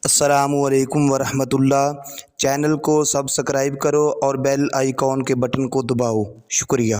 السلام علیکم ورحمۃ اللہ۔ چینل کو سبسکرائب کرو اور بیل آئیکن کے بٹن کو دباؤ۔ شکریہ۔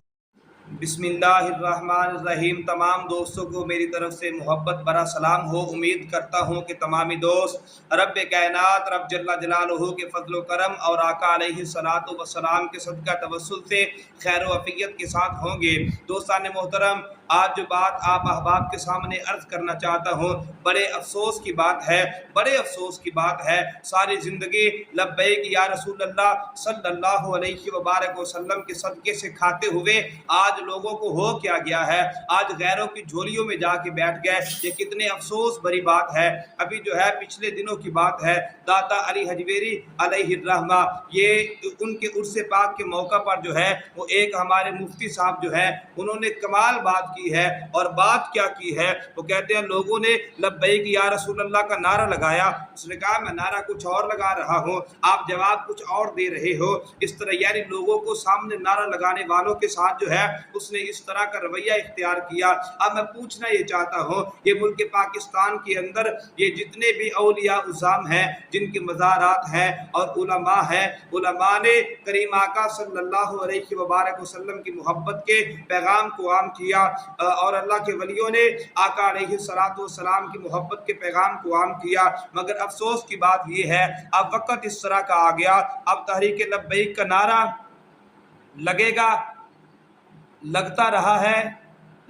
بسم اللہ الرحمن الرحیم۔ تمام دوستوں کو میری طرف سے محبت برا سلام ہو۔ امید کرتا ہوں کہ تمامی دوست رب کائنات رب جل جلالہ کے فضل و کرم اور آقا علیہ الصلوۃ والسلام کے صدقہ توسل سے خیر و عافیت کے ساتھ ہوں گے۔ دوستان محترم، آج جو بات آپ احباب کے سامنے عرض کرنا چاہتا ہوں، بڑے افسوس کی بات ہے، بڑے افسوس کی بات ہے۔ ساری زندگی لبیک یا رسول اللہ صلی اللہ علیہ وبارک وسلم کے صدقے سے کھاتے ہوئے آج لوگوں کو ہو کیا گیا ہے؟ آج غیروں کی جھولیوں میں جا کے بیٹھ گئے۔ یہ کتنے افسوس بھری بات ہے۔ ابھی جو ہے پچھلے دنوں کی بات ہے، داتا علی حجویری علیہ الرحمہ، یہ ان کے عرس پاک کے موقع پر جو ہے وہ ایک ہمارے مفتی صاحب جو ہے انہوں نے کمال بات کی ہے۔ اور بات کیا کی ہے؟ وہ کہتے ہیں لوگوں نے لبیک یا رسول اللہ کا نعرہ لگایا، اس نے کہا میں نعرہ کچھ اور لگا رہا ہوں، آپ جواب کچھ اور دے رہے ہو۔ اس طرح یعنی لوگوں کو سامنے نعرہ لگانے والوں کے ساتھ جو ہے اس نے اس طرح کا رویہ اختیار کیا۔ اب میں پوچھنا یہ چاہتا ہوں، یہ ملک پاکستان کے اندر یہ جتنے بھی اولیاء عظام ہیں جن کے مزارات ہیں اور علماء ہیں، علماء نے کریم آقا صلی اللہ علیہ وبارک وسلم کی محبت کے پیغام کو عام کیا، اور اللہ کے ولیوں نے آقا علیہ الصلوۃ والسلام کی محبت کے پیغام کو عام کیا۔ مگر افسوس کی بات یہ ہے اب وقت اس طرح کا آ گیا، اب تحریک لبیک کا نعرہ لگے گا، لگتا رہا ہے،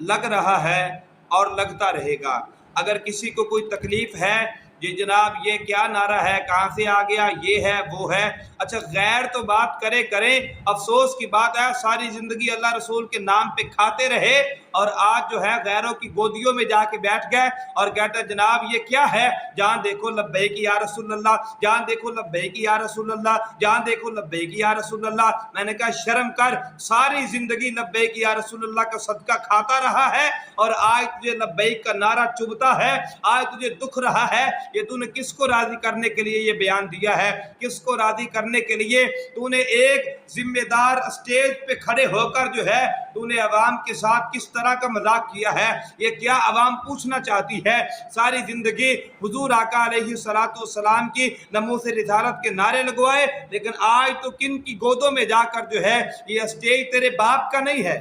لگ رہا ہے اور لگتا رہے گا۔ اگر کسی کو کوئی تکلیف ہے جی جناب یہ کیا نعرہ ہے، کہاں سے آ گیا، یہ ہے وہ ہے، اچھا غیر تو بات کریں، افسوس کی بات ہے ساری زندگی اللہ رسول کے نام پہ کھاتے رہے اور آج جو ہے غیروں کی گودیوں میں جا کے بیٹھ گئے اور کہتے ہیں جناب یہ کیا ہے، جہاں دیکھو لبیک یا رسول اللہ، جہاں دیکھو لبیک یا رسول اللہ، جہاں دیکھو لبیک یا رسول اللہ۔ میں نے کہا شرم کر، ساری زندگی لبیک یا رسول اللہ کا صدقہ کھاتا رہا ہے اور آج تجھے لبیک کا نعرہ چبھتا ہے، آج تجھے دکھ رہا ہے۔ یہ تو نے کس کو راضی کرنے کے لیے یہ بیان دیا ہے؟ کس کو راضی کرنے کے لیے تو نے ایک ذمہ دار اسٹیج پہ کھڑے ہو کر جو ہے تو نے عوام کے ساتھ کس طرح کا مذاق کیا ہے؟ یہ کیا عوام پوچھنا چاہتی ہے؟ ساری زندگی حضور آقا علیہ الصلوۃ والسلام کی ناموس رسالت کے نعرے لگوائے، لیکن آج تو کن کی گودوں میں جا کر جو ہے یہ اسٹیج تیرے باپ کا نہیں ہے۔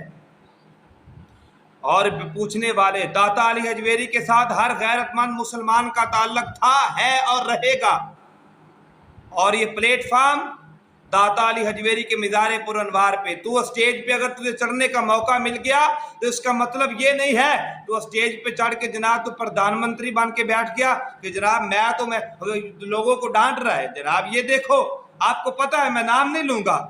اور پوچھنے والے داتا علی حجویری کے ساتھ ہر غیرت مند مسلمان کا تعلق تھا، ہے اور رہے گا، اور یہ پلیٹ فارم داتا علی حجویری کے مزار پر انوار پہ تو اسٹیج پہ اگر تجھے چڑھنے کا موقع مل گیا تو اس کا مطلب یہ نہیں ہے تو اسٹیج پہ چڑھ کے جناب تو پردھان منتری بن کے بیٹھ گیا کہ جناب میں لوگوں کو ڈانٹ رہا ہے۔ جناب یہ دیکھو، آپ کو پتہ ہے میں نام نہیں لوں گا،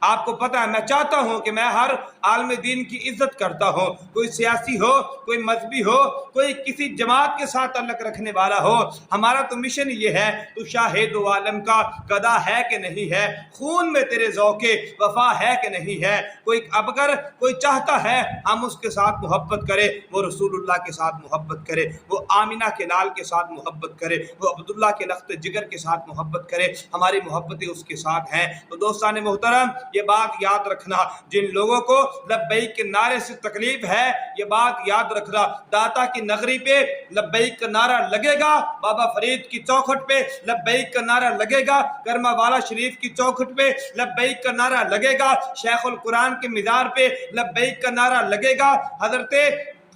آپ کو پتہ ہے میں چاہتا ہوں کہ میں ہر عالم دین کی عزت کرتا ہوں، کوئی سیاسی ہو، کوئی مذہبی ہو، کوئی کسی جماعت کے ساتھ تعلق رکھنے والا ہو، ہمارا تو مشن یہ ہے تو شاہد و عالم کا گدا ہے کہ نہیں ہے، خون میں تیرے ذوق وفا ہے کہ نہیں ہے۔ کوئی اب اگر کوئی چاہتا ہے ہم اس کے ساتھ محبت کرے، وہ رسول اللہ کے ساتھ محبت کرے، وہ آمینہ کے لال کے ساتھ محبت کرے، وہ عبداللہ کے لخت جگر کے ساتھ محبت کرے، ہماری محبتیں اس کے ساتھ ہیں۔ تو دوستان محترم یہ بات یاد رکھنا، جن لوگوں کو لبیک کے نعرے سے تکلیف ہے یہ بات یاد رکھنا، داتا کی نغری پہ لبیک کا نعرہ لگے گا، بابا فرید کی چوکھٹ پہ لبیک کا نعرہ لگے گا، کرما والا شریف کی چوکھٹ پہ لبیک کا نعرہ لگے گا، شیخ القرآن کے مزار پہ لبیک کا نعرہ لگے گا، حضرت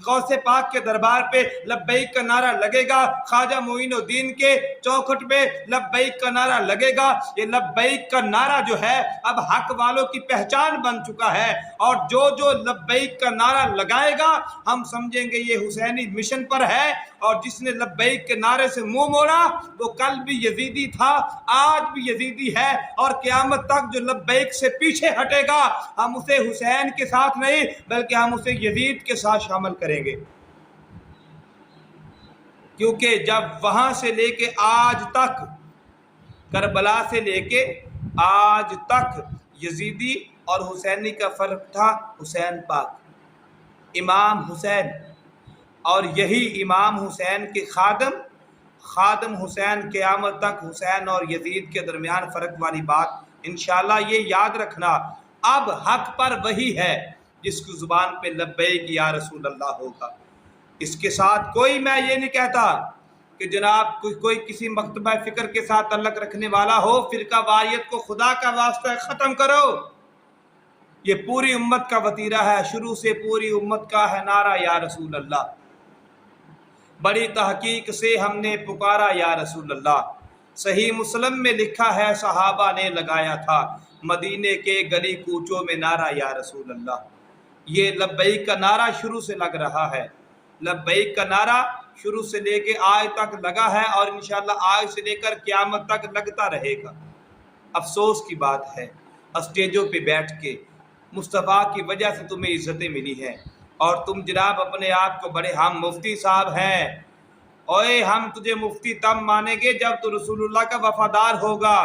غوث پاک کے دربار پہ لبیک کا نعرہ لگے گا، خواجہ معین الدین کے چوکھٹ پہ لبیک کا نعرہ لگے گا۔ یہ لبیک کا نعرہ جو ہے اب حق والوں کی پہچان بن چکا ہے، اور جو لبیک کا نعرہ لگائے گا ہم سمجھیں گے یہ حسینی مشن پر ہے، اور جس نے لبیک کے نعرے سے منہ موڑا وہ کل بھی یزیدی تھا، آج بھی یزیدی ہے، اور قیامت تک جو لبیک سے پیچھے ہٹے گا ہم اسے حسین کے ساتھ نہیں بلکہ ہم اسے یزید کے ساتھ شامل کریں گے، کیونکہ جب وہاں سے لے کے آج تک، کربلا سے لے کے آج تک یزیدی اور حسینی کا فرق تھا حسین پاک، امام حسین، اور یہی امام حسین کے خادم حسین، قیامت تک حسین اور یزید کے درمیان فرق والی بات انشاءاللہ یہ یاد رکھنا۔ اب حق پر وہی ہے جس کی زبان پہ لبیک یا رسول اللہ ہوگا، اس کے ساتھ کوئی میں یہ نہیں کہتا کہ جناب کوئی کسی مکتبہ فکر کے ساتھ تعلق رکھنے والا ہو، فرقہ واریت کو خدا کا واسطہ ختم کرو۔ یہ پوری امت کا وتیرہ ہے، شروع سے پوری امت کا ہے نعرہ یا رسول اللہ۔ بڑی تحقیق سے ہم نے پکارا یا رسول اللہ۔ صحیح مسلم میں لکھا ہے صحابہ نے لگایا تھا مدینے کے گلی کوچوں میں نعرہ یا رسول اللہ۔ یہ لبیک کا نعرہ شروع سے لگ رہا ہے، لبیک کا نعرہ شروع سے لے کے آج تک لگا ہے، اور انشاءاللہ آج سے لے کر قیامت تک لگتا رہے گا۔ افسوس کی بات ہے، اسٹیجوں پہ بیٹھ کے مصطفیٰ کی وجہ سے تمہیں عزتیں ملی ہیں، اور تم جناب اپنے آپ کو بڑے ہم مفتی صاحب ہیں۔ اوئے ہم تجھے مفتی تب مانیں گے جب تو رسول اللہ کا وفادار ہوگا۔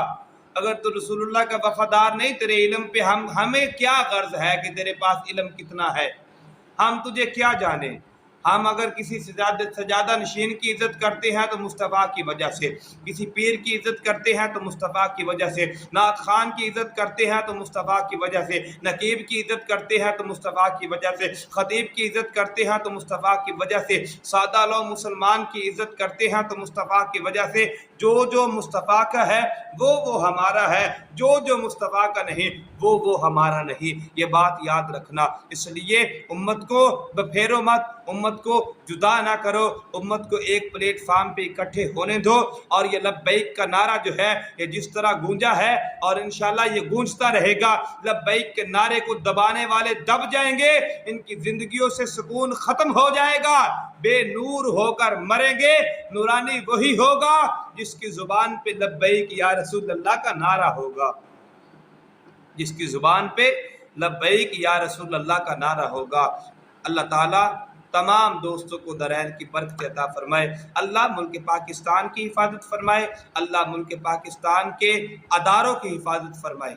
اگر تو رسول اللہ کا وفادار نہیں، تیرے علم پہ ہمیں کیا غرض ہے کہ تیرے پاس علم کتنا ہے؟ ہم تجھے کیا جانیں؟ ہم اگر کسی سجادہ نشین کی عزت کرتے ہیں تو مصطفیٰ کی وجہ سے، کسی پیر کی عزت کرتے ہیں تو مصطفیٰ کی وجہ سے، نعت خان کی عزت کرتے ہیں تو مصطفیٰ کی وجہ سے، نقیب کی عزت کرتے ہیں تو مصطفیٰ کی وجہ سے، خطیب کی عزت کرتے ہیں تو مصطفیٰ کی وجہ سے، سادہ لو مسلمان کی عزت کرتے ہیں تو مصطفیٰ کی وجہ سے۔ جو مصطفیٰ کا ہے وہ ہمارا ہے، جو مصطفیٰ کا نہیں وہ ہمارا نہیں۔ یہ بات یاد رکھنا۔ اس لیے امت کو بپھیرو مت، امت کو جدا نہ کرو، امت کو ایک پلیٹ فارم پہ اکٹھے ہونے دو، اور یہ لبیک کا نعرہ جو ہے یہ جس طرح گونجا ہے اور انشاءاللہ یہ گونجتا رہے گا۔ لبیک کے نعرے کو دبانے والے دب جائیں گے، ان کی زندگیوں سے سکون ختم ہو جائے گا، بے نور ہو کر مریں گے۔ نورانی وہی ہوگا جس کی زبان پہ لبیک یا رسول اللہ کا نعرہ ہوگا، جس کی زبان پہ لبیک یا رسول اللہ کا نعرہ ہوگا۔ اللہ تعالیٰ تمام دوستوں کو درین کی برکت عطا فرمائے۔ اللہ ملک پاکستان کی حفاظت فرمائے، اللہ ملک پاکستان کے اداروں کی حفاظت فرمائے۔